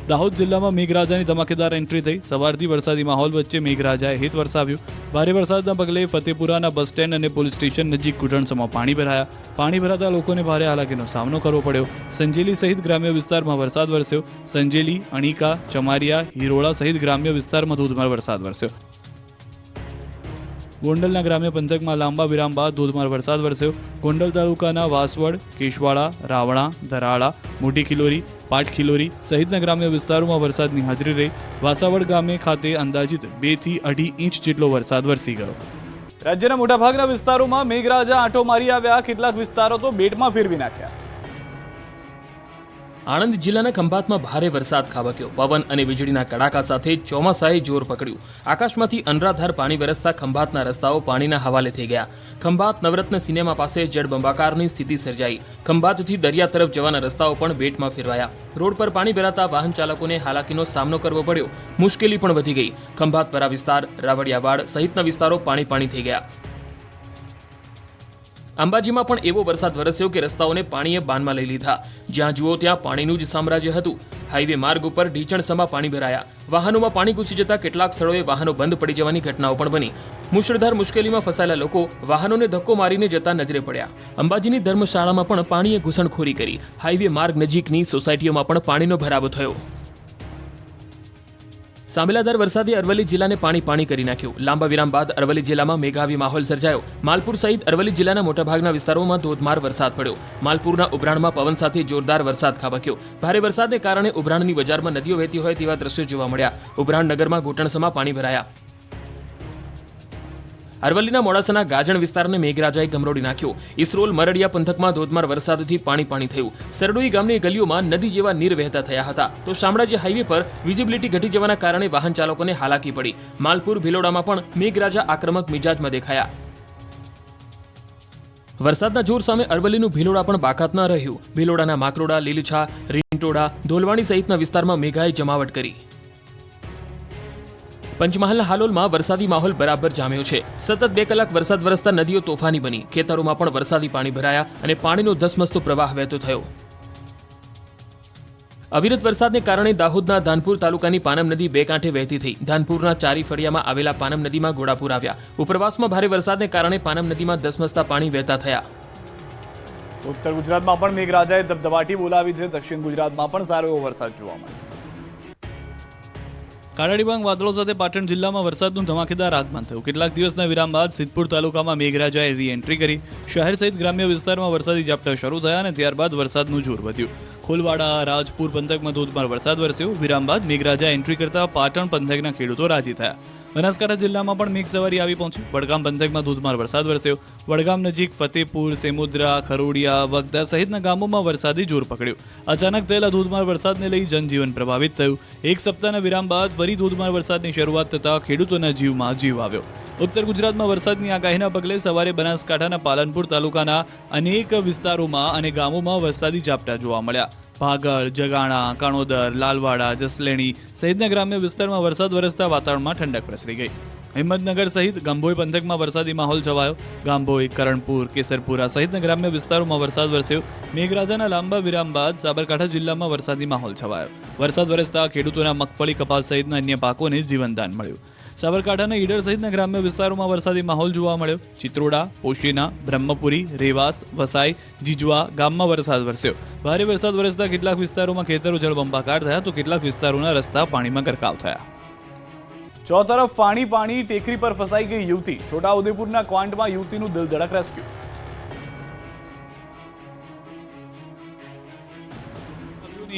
દાહોદ જિલ્લામાં મેઘરાજાની ધમાકેદાર એન્ટ્રી થઈ। સવારથી વરસાદી માહોલ વચ્ચે મેઘરાજાએ હિત વરસાવ્યું। ભારે વરસાદના પગલે ફતેપુરાના બસ સ્ટેન્ડ અને પોલીસ સ્ટેશન નજીક ઘૂંટણસમાં પાણી ભરાયા। પાણી ભરાતા લોકોને ભારે હાલાકીનો સામનો કરવો પડ્યો। સંજેલી સહિત ગ્રામ્ય વિસ્તારમાં વરસાદ વરસ્યો। સંજેલી, અણીકા, ચમારિયા, હિરોળા સહિત ગ્રામ્ય વિસ્તારમાં ધોધમાર વરસાદ વરસ્યો। ગોંડલના ગ્રામ્ય પંથકમાં લાંબા વિરામ બાદ ધોધમાર વરસાદ વરસ્યો। ગોંડલ તાલુકાના વાસવડ, કેશવાડા, રાવણા, ધરાળા, મોટી ખિલોરી, પાટ ખિલોરી સહિતના ગ્રામ્ય વિસ્તારોમાં વરસાદની હાજરી રહી। વાસાવડ ગામે ખાતે અંદાજિત 2 થી 2.5 ઇંચ જેટલો વરસાદ વરસી ગયો। રાજ્યના મોટાભાગના વિસ્તારોમાં મેઘરાજા આંટો મારી આવ્યા। કેટલાક વિસ્તારો તો બેટમાં ફેરવી નાખ્યા। આણંદ જિલ્લાના ખંભાતમાં ભારે વરસાદ ખાબક્યો। પવન અને વીજળીના કડાકા સાથે ચોમાસાએ જોર પકડ્યું। આકાશમાંથી અનરાધાર પાણી વરસતા ખંભાતના રસ્તાઓ પાણીના હવાલે થઈ ગયા। ખંભાત નવરત્ન સિનેમા પાસે જળબંબાકારની સ્થિતિ સર્જાઈ। ખંભાતથી દરિયા તરફ જવાના રસ્તાઓ પણ બેટમાં ફેરવાયા। રોડ પર પાણી ભરાતા વાહન ચાલકોને હાલાકીનો સામનો કરવો પડ્યો। મુશ્કેલી પણ વધી ગઈ। ખંભાતપરા વિસ્તાર, રાવડિયાવાડ સહિતના વિસ્તારો પાણી થઈ ગયા। અંબાજીમાં પણ એવો વરસાદ વરસ્યો કે રસ્તાઓને પાણીએ બાનમાં લઈ લીધા। જ્યાં જુઓ ત્યાં પાણીનું જ સામ્રાજ્ય હતું। હાઈવે માર્ગ ઉપર ઢીચણસમાં પાણી ભરાયા। વાહનોમાં પાણી ઘૂસી જતા કેટલાક સ્થળોએ વાહનો બંધ પડી જવાની ઘટનાઓ પણ બની। મુશળધાર મુશ્કેલીમાં ફસાયેલા લોકો વાહનોને ધક્કો મારીને જતા નજરે પડ્યા। અંબાજીની ધર્મશાળામાં પણ પાણીએ ઘૂસણખોરી કરી। હાઈવે માર્ગ નજીકની સોસાયટીઓમાં પણ પાણીનો ભરાવો થયો। સાંભેલાધાર વરસાદે અરવલ્લી જિલ્લાને પાણી કરી નાખ્યું। લાંબા વિરામ બાદ અરવલ્લી જિલ્લામાં મેઘાવી માહોલ સર્જાયો। માલપુર સહિત અરવલ્લી જિલ્લાના મોટાભાગના વિસ્તારોમાં ધોધમાર વરસાદ પડ્યો। માલપુરના ઉભરાણમાં પવન સાથે જોરદાર વરસાદ ખાબક્યો। ભારે વરસાદને કારણે ઉભરાણની બજારમાં નદીઓ વહેતી હોય તેવા દ્રશ્યો જોવા મળ્યા। ઉભરાણ નગરમાં ઘૂંટણસમાં પાણી ભરાયા। અરવલ્લીના મોડાસાના ગાજણ વિસ્તારને મેઘરાજાએ ગમરોડી નાખ્યો। ઇસરોલ મરડિયા પંથકમાં ધોધમાર વરસાદથી પાણી થયું। સરડોઈ ગામની ગલીઓમાં નદી જેવા નીર વહેતા થયા હતા। તો શામળાજી હાઈવે પર વિઝિબિલિટી ઘટી જવાના કારણે વાહન ચાલકોને હાલાકી પડી। માલપુર ભિલોડામાં પણ મેઘરાજા આક્રમક મિજાજમાં દેખાયા। વરસાદના જોર સામે અરવલ્લીનું ભિલોડા પણ બાકાત ન રહ્યું। ભિલોડાના માકરોડા, લીલીછા, રીંટોડા, ધોલવાણી સહિતના વિસ્તારમાં મેઘાએ જમાવટ કરી। પંચમહાલના હાલોલમાં વરસાદી માહોલ બરાબર જામ્યો છે। સતત 2 કલાક વરસાદ વરસતા નદીઓ તોફાની બની। ખેતરોમાં પણ વરસાદી પાણી ભરાયા અને પાણીનો ધસમસતો પ્રવાહ વહેતો થયો। અવિરત વરસાદને કારણે દાહોદના ધાનપુર તાલુકાની પાનમ નદી 2 કાંઠે વહેતી થઈ। ધાનપુરના ચારી ફળિયામાં આવેલા પાનમ નદીમાં ઘોડાપુર આવ્યા। ઉપરવાસમાં ભારે વરસાદને કારણે પાનમ નદીમાં ધસમસતા પાણી વહેતા થયા। ઉત્તર ગુજરાતમાં પણ મેઘરાજાએ ધબધબાટી બોલાવી છે। દક્ષિણ ગુજરાતમાં પણ સારો એવો વરસાદ જોવા મળ્યો। કાળાડીબાંગ વાદળો સાથે પાટણ જિલ્લામાં વરસાદનું ધમાકેદાર આગમન થયું। કેટલાક દિવસના વિરામ બાદ સિદ્ધપુર તાલુકામાં મેઘરાજાએ રી-એન્ટ્રી કરી। શહેર સહિત ગ્રામ્ય વિસ્તારમાં વરસાદી ઝાપટા શરૂ થયા અને ત્યારબાદ વરસાદનું જોર વધ્યું। ખોલવાડા, રાજપુર પંથકમાં ધોધમાર વરસાદ વરસ્યો। વિરામ બાદ મેઘરાજા એન્ટ્રી કરતા પાટણ પંથકના ખેડૂતો રાજી થયા। બનાસકાંઠા જિલ્લામાં પણ મેઘ સવારી આવી પહોંચી। વડગામ પંથકમાં ધોધમાર વરસાદ વરસ્યો। વડગામ નજીક ફતેપુર, સેમુદ્રા, ખરોડિયા, વગદા સહિતના ગામોમાં વરસાદી જોર પકડ્યું। અચાનક થયેલા ધોધમાર વરસાદને લઈ જનજીવન પ્રભાવિત થયું। એક સપ્તાહના વિરામ બાદ ફરી ધોધમાર વરસાદની શરૂઆત થતાં ખેડૂતોના જીવમાં જીવ આવ્યો। ઉત્તર ગુજરાતમાં વરસાદની આગાહીના પગલે સવારે બનાસકાંઠાના પાલનપુર તાલુકાના અનેક વિસ્તારોમાં અને ગામોમાં વરસાદી ઝાપટા જોવા મળ્યા। ભાગળ, જગાણા, કાણોદર, લાલવાડા, જસલેણી સહિતના ગ્રામ્ય વિસ્તારમાં વરસાદ વરસતા વાતાવરણમાં ઠંડક પ્રસરી ગઈ। હિંમતનગર સહિત ગાંભોઈ પંથકમાં વરસાદી માહોલ છવાયો। ગાંભોઈ, કરણપુર, કેસરપુરા સહિતના ગ્રામ્ય વિસ્તારોમાં વરસાદ વરસ્યો। મેઘરાજાના લાંબા વિરામ બાદ સાબરકાંઠા જિલ્લામાં વરસાદી માહોલ છવાયો। વરસાદ વરસતા ખેડૂતોના મગફળી, કપાસ સહિતના અન્ય પાકોને જીવનદાન મળ્યું। સાબરકાંઠાના ઈડર સહિતના ગ્રામ્ય વિસ્તારોમાં વરસાદી માહોલ જોવા મળ્યો। ચિત્રોડા, પોશીના, બ્રહ્મપુરી, રેવાસ, વસાઈ, જીજવા ગામમાં વરસાદ વરસ્યો। ભારે વરસાદ વરસતા કેટલાક વિસ્તારોમાં ખેતરો જળબંબાકાર થયા તો કેટલાક વિસ્તારોના રસ્તા પાણીમાં ગરકાવ થયા। ચોતરફ પાણી, ટેકરી પર ફસાઈ ગઈ યુવતી। છોટાઉદેપુરના ક્વાંટમાં યુવતીનું દિલધડક રેસ્ક્યુ।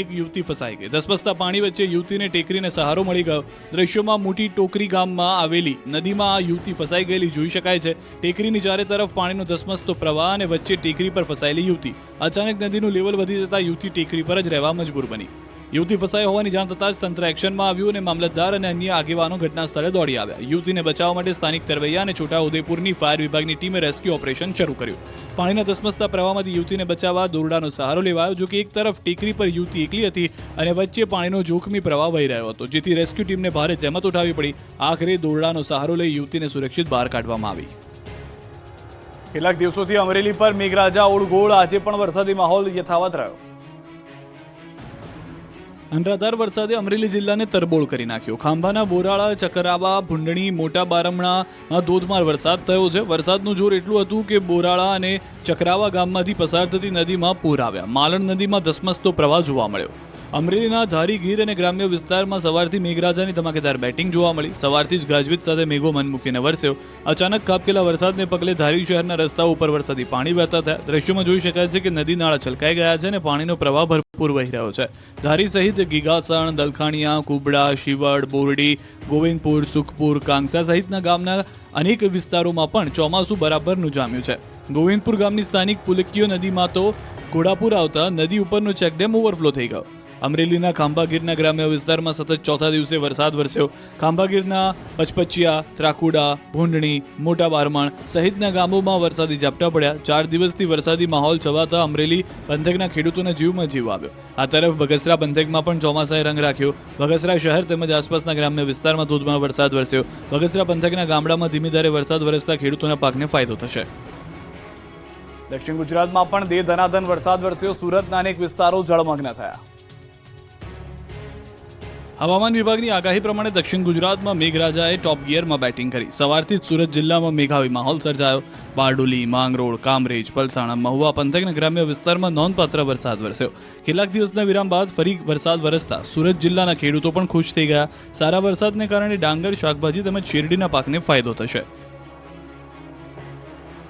એક યુવતી ફસાઈ ગઈ। ધસમસતા પાણી વચ્ચે યુવતીને ટેકરીને સહારો મળી ગયો। દ્રશ્યોમાં મોટી ટોકરી ગામમાં આવેલી નદીમાં આ યુવતી ફસાઈ ગયેલી જોઈ શકાય છે। ટેકરીની ચારે તરફ પાણીનો ધસમસતો પ્રવાહ અને વચ્ચે ટેકરી પર ફસાયેલી યુવતી। અચાનક નદીનું લેવલ વધી જતા યુવતી ટેકરી પર જ રહેવા મજબૂર બની। યુવતી ફસાઈ હોવાની જાણ થતાં જ તંત્ર એક્શનમાં આવ્યું અને મામલતદાર અને અન્ય આગેવાનો ઘટના સ્થળે દોડી આવ્યા। યુવતીને બચાવવા માટે સ્થાનિક તરવૈયા અને છોટાઉદેપુરની ફાયર વિભાગની ટીમે રેસ્ક્યુ ઓપરેશન શરૂ કર્યું। પાણીના ધસમસતા પ્રવાહમાંથી યુવતીને બચાવવા દોરડાનો સહારો લેવાયો। જો કે એક તરફ ટેકરી પર યુવતી એકલી હતી અને વચ્ચે પાણીનો જોખમી પ્રવાહ વહી રહ્યો હતો, જેથી રેસ્ક્યુ ટીમને ભારે જહેમત ઉઠાવવી પડી। આખરે દોરડાનો સહારો લઈ યુવતીને સુરક્ષિત બહાર કાઢવામાં આવી। કેટલાક દિવસોથી અમરેલી પર મેઘરાજા ઓળગોળ, આજે પણ વરસાદી માહોલ યથાવત રહ્યો। અનરાધાર વરસાદે અમરેલી જિલ્લાને તરબોળ કરી નાખ્યો. ખાંભાના બોરાળા, ચકરાવા, ભૂંડણી, મોટા બારમણામાં ધોધમાર વરસાદ થયો છે. વરસાદનું જોર એટલું હતું કે બોરાળા અને ચકરાવા ગામમાંથી પસાર થતી નદીમાં પૂર આવ્યા. માલણ નદીમાં ધસમસતો પ્રવાહ જોવા મળ્યો. અમરેલીના ધારી, ગીર અને ગ્રામ્ય વિસ્તારમાં સવારથી મેઘરાજાની ધમાકેદાર બેટિંગ જોવા મળી. સવારથી જ ગાજવીજ સાથે મેઘો મન મૂકીને વરસ્યો. અચાનક ખાબકેલા વરસાદને પગલે ધારી શહેરના રસ્તાઓ ઉપર વરસાદી પાણી વહેતા થયા. દ્રશ્યોમાં જોઈ શકાય છે કે નદી નાળા છલકાઈ ગયા છે અને પાણીનો પ્રવાહ ભરપૂર વહી રહ્યો છે. ધારી સહિત ગીગાસણ, દલખાણીયા, કુબડા, શિવડ, બોરડી, ગોવિંદપુર, સુખપુર, કાંગસા સહિતના ગામના અનેક વિસ્તારોમાં પણ ચોમાસું બરાબરનું જામ્યું છે. ગોવિંદપુર ગામની સ્થાનિક પુલકીઓ નદીમાં તો ઘોડાપુર આવતા નદી ઉપરનો ચેકડેમ ઓવરફ્લો થઈ ગયો. અમરેલીના ખાંભાગીરના ગ્રામ્ય વિસ્તારમાં સતત ચોથા દિવસે વરસાદ વરસ્યો. ખાંભાગીરના પચપચિયા, ત્રાકુડા, ભૂંડણી, મોટા બારમણ સહિતના ગામોમાં વરસાદી ઝાપટા પડ્યા. 4 દિવસથી વરસાદી માહોલ છવાતા અમરેલી પંથકના ખેડૂતોના જીવમાં જીવ આવ્યો. આ તરફ બગસરા પંથકમાં પણ ચોમાસાએ રંગ રાખ્યો. બગસરા શહેર તેમજ આસપાસના ગ્રામ્ય વિસ્તારમાં ધોધમાર વરસાદ વરસ્યો. બગસરા પંથકના ગામડામાં ધીમી ધારે વરસાદ વરસતા ખેડૂતોના પાકને ફાયદો થશે. દક્ષિણ ગુજરાતમાં પણ દે ધનાધન વરસાદ વરસ્યો. સુરતના અનેક વિસ્તારો જળમગ્ન થયા. હવામાન વિભાગની આગાહી પ્રમાણે દક્ષિણ ગુજરાતમાં મેઘરાજાએ ટોપ ગિયરમાં બેટિંગ કરી. સવારથી જ સુરત જિલ્લામાં મેઘાવી માહોલ સર્જાયો. બારડોલી, માંગરોળ, કામરેજ, પલસાણા, મહુવા પંથકના ગ્રામ્ય વિસ્તારમાં નોંધપાત્ર વરસાદ વરસ્યો. કેટલાક દિવસના વિરામ બાદ ફરી વરસાદ વરસતા સુરત જિલ્લાના ખેડૂતો પણ ખુશ થઈ ગયા. સારા વરસાદને કારણે ડાંગર, શાકભાજી તેમજ શેરડીના પાકને ફાયદો થશે.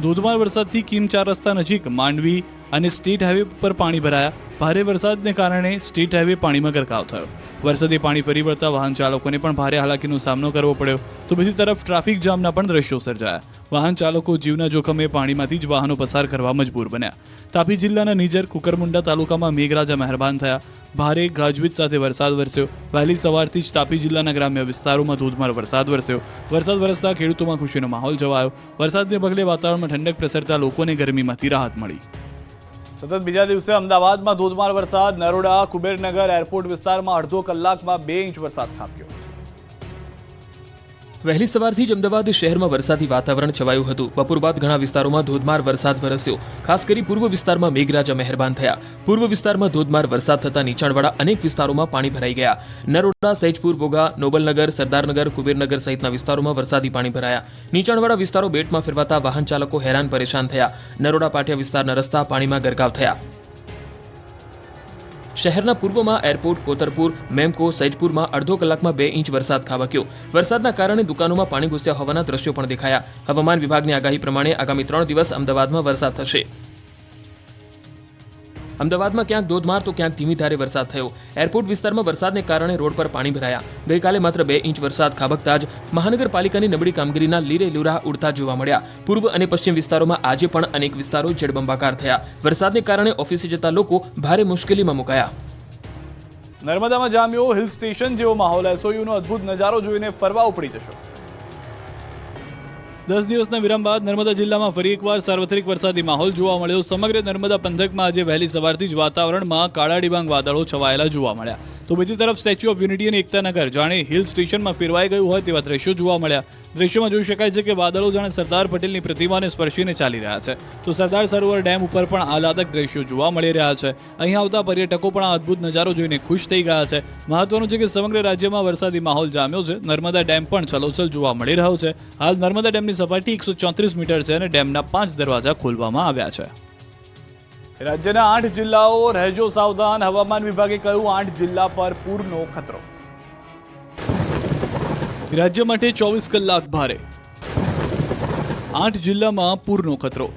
ધોધમાર વરસાદથી કીમ 4 રસ્તા નજીક માંડવી અને સ્ટેટ હાઈવે પર પાણી ભરાયા. ભારે વરસાદને કારણે સ્ટેટ હાઈવે પાણીમાં ગરકાવ થયો. વરસાદી પાણી ફરી વળતા વાહન ચાલકોને પણ ભારે હાલાકીનો સામનો કરવો પડ્યો. તો બીજી તરફ ટ્રાફિક જામના પણ દ્રશ્યો સર્જાયા. વાહન ચાલકો જીવના જોખમે પાણીમાંથી જ વાહનો પસાર કરવા મજબૂર બન્યા. તાપી જિલ્લાના નીજર, કુકરમુંડા તાલુકામાં મેઘરાજા મહેરબાન થયા. ભારે ગાજવીજ સાથે વરસાદ વરસ્યો. વહેલી સવારથી જ તાપી જિલ્લાના ગ્રામ્ય વિસ્તારોમાં ધોધમાર વરસાદ વરસ્યો. વરસાદ વરસતા ખેડૂતોમાં ખુશીનો માહોલ છવાયો. વરસાદને પગલે વાતાવરણમાં ઠંડક પ્રસરતા લોકોને ગરમીમાંથી રાહત મળી. સતત બીજા દિવસે અમદાવાદમાં ધોધમાર વરસાદ. નરોડા, કુબેરનગર એરપોર્ટ વિસ્તારમાં અડધો કલાકમાં 2 ઇંચ વરસાદ ખાબક્યો. વહેલી સવારથી જ અમદાવાદ શહેરમાં વરસાદી વાતાવરણ છવાયું હતું. બપોર બાદ ઘણા વિસ્તારોમાં ધોધમાર વરસાદ વરસ્યો. ખાસ કરી પૂર્વ વિસ્તારમાં મેઘરાજા મહેરબાન થયા. પૂર્વ વિસ્તારમાં ધોધમાર વરસાદ થતા નીચાણવાળા અનેક વિસ્તારોમાં પાણી ભરાઈ ગયા. નરોડા, સૈજપુર, બોગા, નોબલનગર, સરદારનગર, કુબેરનગર સહિતના વિસ્તારોમાં વરસાદી પાણી ભરાયા. નીચાણવાળા વિસ્તારો બેટમાં ફેરવાતા વાહન ચાલકો હેરાન પરેશાન થયા. નરોડા પાટિયા વિસ્તારના રસ્તા પાણીમાં ગરકાવ થયા. શહેરના પૂર્વમાં એરપોર્ટ, કોતરપુર, મેમકો, સૈજપુરમાં અડધો કલાકમાં 2 ઇંચ વરસાદ ખાબક્યો. વરસાદના કારણે દુકાનોમાં પાણી ઘૂસ્યા હોવાના દ્રશ્યો પણ દેખાયા. હવામાન વિભાગની આગાહી પ્રમાણે આગામી 3 દિવસ અમદાવાદમાં વરસાદ થશે. અમદાવાદમાં ક્યાંક ધોધમાર તો ક્યાંક ધીમી ધારે વરસાદ થયો. એરપોર્ટ વિસ્તારમાં વરસાદને કારણે રોડ પર પાણી ભરાયા. ગઈકાલે માત્ર 2 ઇંચ વરસાદ ખાબકતા જ મહાનગરપાલિકાની નબળી કામગીરીના લીરે લૂરા ઉડતા જોવા મળ્યા. પૂર્વ અને પશ્ચિમ વિસ્તારોમાં આજે પણ અનેક વિસ્તારો જળબંબાકાર થયા. વરસાદને કારણે ઓફિસે જતા લોકો ભારે મુશ્કેલીમાં મુકાયા. નર્મદામાં જામ્યો હિલ સ્ટેશન જેવો માહોલ. એસઓયુનો અદ્ભુત નજારો જોઈને ફરવા ઉપડી જશો. 10 દિવસના વિરામ બાદ નર્મદા જિલ્લામાં ફરી એકવાર સાર્વત્રિક વરસાદી માહોલ જોવા મળ્યો. સમગ્ર નર્મદા પંથકમાં આજે વહેલી સવારથી જ વાતાવરણમાં કાળા ડિબાંગ વાદળો છવાયેલા જોવા મળ્યા. તો બીજી તરફ સ્ટેચ્યુ ઓફ યુનિટી અને એકતાનગર જાણે હિલ સ્ટેશનમાં ફેરવાઈ ગયું હોય તેવા દ્રશ્યો જોવા મળ્યા. દ્રશ્યોમાં જોઈ શકાય છે કે વાદળો જાણે સરદાર પટેલની પ્રતિમાને સ્પર્શીને ચાલી રહ્યા છે. તો સરદાર સરોવર ડેમ ઉપર પણ આહલાદક દ્રશ્યો જોવા મળી રહ્યા છે. અહીં આવતા પર્યટકો પણ આ અદ્ભુત નજારો જોઈને ખુશ થઈ ગયા છે. મહત્વનું છે કે સમગ્ર રાજ્યમાં વરસાદી માહોલ જામ્યો છે. નર્મદા ડેમ પણ છલોછલ જોવા મળી રહ્યો છે. હાલ નર્મદા ડેમની સપાટી 134 મીટર છે અને ડેમના 5 દરવાજા ખોલવામાં આવ્યા છે. રાજ્યના 8 જિલ્લાઓ રહેજો સાવધાન. હવામાન વિભાગે કહ્યું 8 જિલ્લા પર પૂરનો ખતરો. રાજ્ય માટે 24 કલાક ભારે. 8 જિલ્લામાં પૂરનો ખતરો.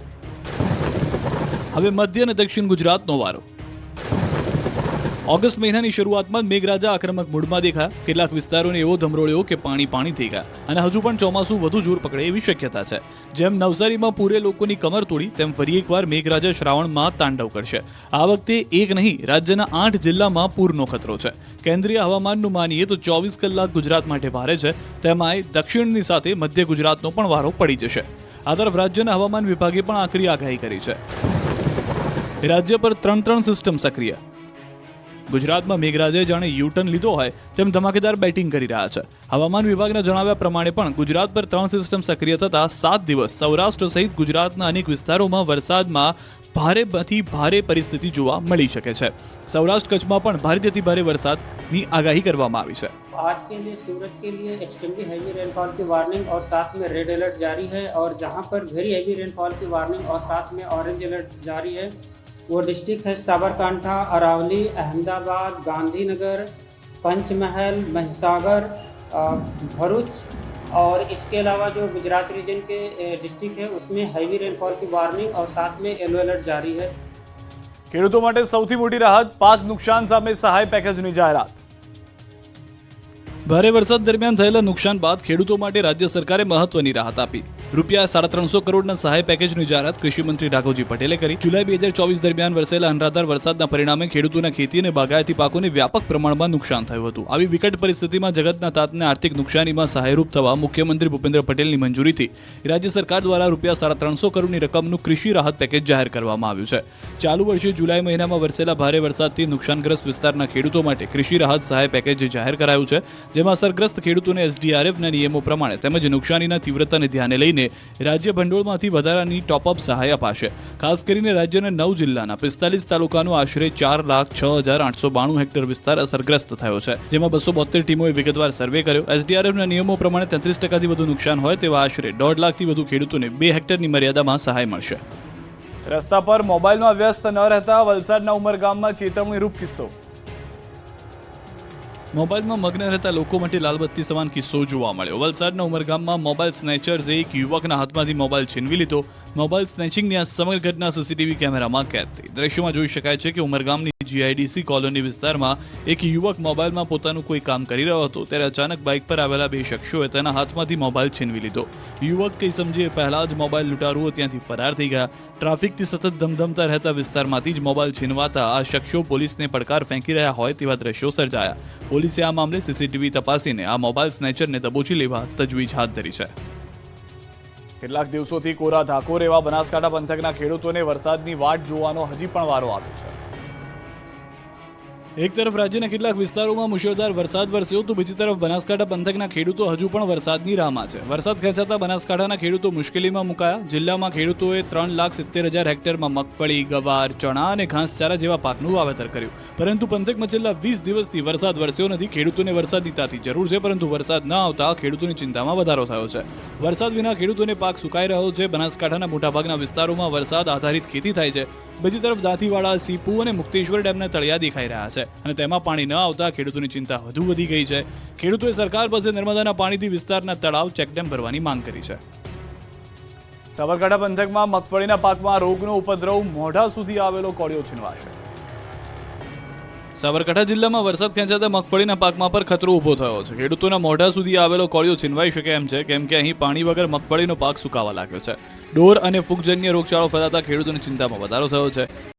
હવે મધ્ય અને દક્ષિણ ગુજરાતનો વારો. ઓગસ્ટ મહિનાની શરૂઆતમાં મેઘરાજા આક્રમક મૂડમાં દેખાયા. કેટલાક વિસ્તારોને એવો ધમરોળ્યો કે પાણી થઈ ગયા અને હજુ પણ ચોમાસું વધુ જોર પકડે એવી શક્યતા છે. જેમ નવસારીમાં પૂરે લોકોની કમર તોડી તેમ ફરી એકવાર મેઘરાજા શ્રાવણમાં તાંડવ કરશે. આ વખતે એક નહીં, રાજ્યના 8 જિલ્લામાં પૂરનો ખતરો છે. કેન્દ્રીય હવામાનનું માનીએ તો 24 કલાક ગુજરાત માટે ભારે છે. તેમાંય દક્ષિણની સાથે મધ્ય ગુજરાતનો પણ વારો પડી જશે. આ તરફ રાજ્યના હવામાન વિભાગે પણ આકરી આગાહી કરી છે. રાજ્ય પર 3 સિસ્ટમ સક્રિય. ગુજરાતમાં મેઘરાજાએ જાણે યુટર્ન લીધો હોય તેમ ધમાકેદાર બેટિંગ કરી રહ્યા છે. હવામાન વિભાગના જણાવ્યા પ્રમાણે પણ ગુજરાત પર 3 સિસ્ટમ સક્રિય થતા 7 દિવસ સૌરાષ્ટ્ર સહિત ગુજરાતના અનેક વિસ્તારોમાં વરસાદમાં ભારેથી ભારે પરિસ્થિતિ જોવા મળી શકે છે. સૌરાષ્ટ્ર કચ્છમાં પણ ભારેથી અતિ ભારે વરસાદની આગાહી કરવામાં આવી છે. आज के लिए सूरत के लिए एक्सट्रीमली हैवी रेनफॉल की वार्निंग और साथ में रेड अलर्ट जारी है और जहां पर वेरी हैवी रेनफॉल की वार्निंग और साथ में ऑरेंज अलर्ट जारी है वो डिस्ट्रिक्ट है साबरकांठा, अरावली, अहमदाबाद, गांधीनगर, पंचमहल, महिसागर, भरूच और इसके अलावा जो गुजरात रीजन के डिस्ट्रिक्ट है उसमें हैवी रेनफॉल की वार्निंग और साथ में येलो अलर्ट जारी है. ખેડૂતો માટે સૌથી મોટી રાહત પાક નુકસાન સામે સહાય પેકેજની જાહેરાત. ભારે વરસાદ દરમિયાન થયેલા નુકસાન બાદ ખેડૂતો માટે રાજ્ય સરકારે મહત્વની રાહત આપી. રૂપિયા 350 કરોડના સહાય પેકેજની જાહેરાત કૃષિમંત્રી રાઘવજી પટેલે કરી. જુલાઈ 2024 દરમિયાન વરસેલા અનરાધાર વરસાદના પરિણામે ખેડૂતોના ખેતી અને બાગાયતી પાકોને વ્યાપક પ્રમાણમાં નુકસાન થયું હતું. આવી વિકટ પરિસ્થિતિમાં જગતના તાતને આર્થિક નુકસાનીમાં સહાયરૂપ થવા મુખ્યમંત્રી ભૂપેન્દ્ર પટેલની મંજૂરીથી રાજ્ય સરકાર દ્વારા રૂપિયા 350 કરોડની રકમનું કૃષિ રાહત પેકેજ જાહેર કરવામાં આવ્યું છે. ચાલુ વર્ષે જુલાઈ મહિનામાં વરસેલા ભારે વરસાદથી નુકસાનગ્રસ્ત વિસ્તારના ખેડૂતો માટે કૃષિ રાહત સહાય પેકેજ જાહેર કરાયું છે, જેમાં અસરગ્રસ્ત ખેડૂતોને SDRFના નિયમો પ્રમાણે તેમજ નુકસાનીના તીવ્રતાને ધ્યાને લઈને રાજ્ય ભંડોળમાંથી વધારાની ટોપઅપ સહાય અપાશે. ખાસ કરીને રાજ્યના 9 જિલ્લાના 45 તાલુકાનો આશરે 4,06,892 હેક્ટર વિસ્તાર અસરગ્રસ્ત થયો છે, જેમાં 272 ટીમોએ વિગતવાર સર્વે કર્યો. SDRFના નિયમો પ્રમાણે 33%થી વધુ નુકસાન હોય તેવા આશરે 1.5 લાખથી વધુ ખેડૂતોને 2 હેક્ટરની મર્યાદામાં સહાય મળશે. રસ્તા પર મોબાઈલમાં વ્યસ્ત ન રહેતા વલસાડના ઉમરગામમાં ચેતવણીરૂપ કિસ્સો. મોબાઈલમાં મગ્ન રહેતા લોકો માટે લાલબત્તી સમાન કિસ્સો જોવા મળ્યો. વલસાડના ઉમરગામમાં મોબાઈલ સ્નેચર્સે એક યુવકના હાથમાંથી મોબાઈલ છીનવી લીધો. મોબાઈલ સ્નેચિંગની આ સમગ્ર ઘટના સીસીટીવી કેમેરામાં કેદ થઈ. દ્રશ્યોમાં જોઈ શકાય છે કે ઉમરગામની GIDC કોલોની વિસ્તારમાં એક યુવક મોબાઈલમાં પોતાનું કોઈ કામ કરી રહ્યો હતો ત્યારે અચાનક બાઇક પર આવેલા 2 શખ્સોએ તેના હાથમાંથી મોબાઈલ છીનવી લીધો. યુવક કંઈ સમજે પહેલા જ મોબાઈલ લૂંટારુઓ ત્યાંથી ફરાર થઈ ગયા. ટ્રાફિકથી સતત ધમધમતા રહેતા વિસ્તારમાંથી જ મોબાઈલ છીનવાતા આ શખ્સો પોલીસને પડકાર ફેંકી રહ્યા હોય તેવા દ્રશ્યો સર્જાયા. પોલીસે આ મામલે સીસીટીવી તપાસીને આ મોબાઈલ સ્નેચરને દબોચી લેવા તજવીજ હાથ ધરી છે. કેટલાક દિવસોથી કોરા ધાકોર એવા બનાસકાંઠા પંથકના ખેડૂતોને વરસાદની વાટ જોવાનો હજી પણ વારો આવ્યો છે. એક તરફ રાજ્યના કેટલાક વિસ્તારોમાં મુશળધાર વરસાદ વરસ્યો તો બીજી તરફ બનાસકાંઠા પંથકના ખેડૂતો હજુ પણ વરસાદની રાહમાં છે. વરસાદ ખેંચાતા બનાસકાંઠાના ખેડૂતો મુશ્કેલીમાં મુકાયા. જિલ્લામાં ખેડૂતોએ 3,70,000 હેક્ટરમાં મગફળી, ગવાર, ચણા અને ઘાસચારા જેવા પાકનું વાવેતર કર્યું. પરંતુ પંથકમાં છેલ્લા 20 દિવસથી વરસાદ વરસ્યો નથી. ખેડૂતોને વરસાદની તાતી જરૂર છે, પરંતુ વરસાદ ન આવતા ખેડૂતોની ચિંતામાં વધારો થયો છે. વરસાદ વિના ખેડૂતોને પાક સુકાઈ રહ્યો છે. બનાસકાંઠાના મોટાભાગના વિસ્તારોમાં વરસાદ આધારિત ખેતી થાય છે. બીજી તરફ દાંતીવાડા, સીપુ અને મુક્તેશ્વર ડેમના તળિયા દેખાઈ રહ્યા છે અને તેમાં પાણી ન આવતા ખેડૂતોની ચિંતા વધુ વધી ગઈ છે. ખેડૂતોએ સરકાર પાસે નર્મદાના પાણીથી વિસ્તારના તળાવ, ચેકડેમ ભરવાની માંગ કરી છે. સાબરકાંઠા પંથકમાં મગફળીના પાકમાં રોગનો ઉપદ્રવ, મોઢા સુધી આવેલો કોળિયો છીનવાશે. સાબરકાંઠા જિલ્લામાં વરસાદ ખેંચાતા મગફળીના પાકમાં પર ખતરો ઊભો થયો છે. ખેડૂતોના મોઢા સુધી આવેલો કોળિયો છીનવાઈ શકે એમ છે, કેમ કે અહીં પાણી વગર મગફળીનો પાક સુકાવા લાગ્યો છે. ઢોર અને ફૂગજન્ય રોગચાળો ફેલાતા ખેડૂતોની ચિંતામાં વધારો થયો છે.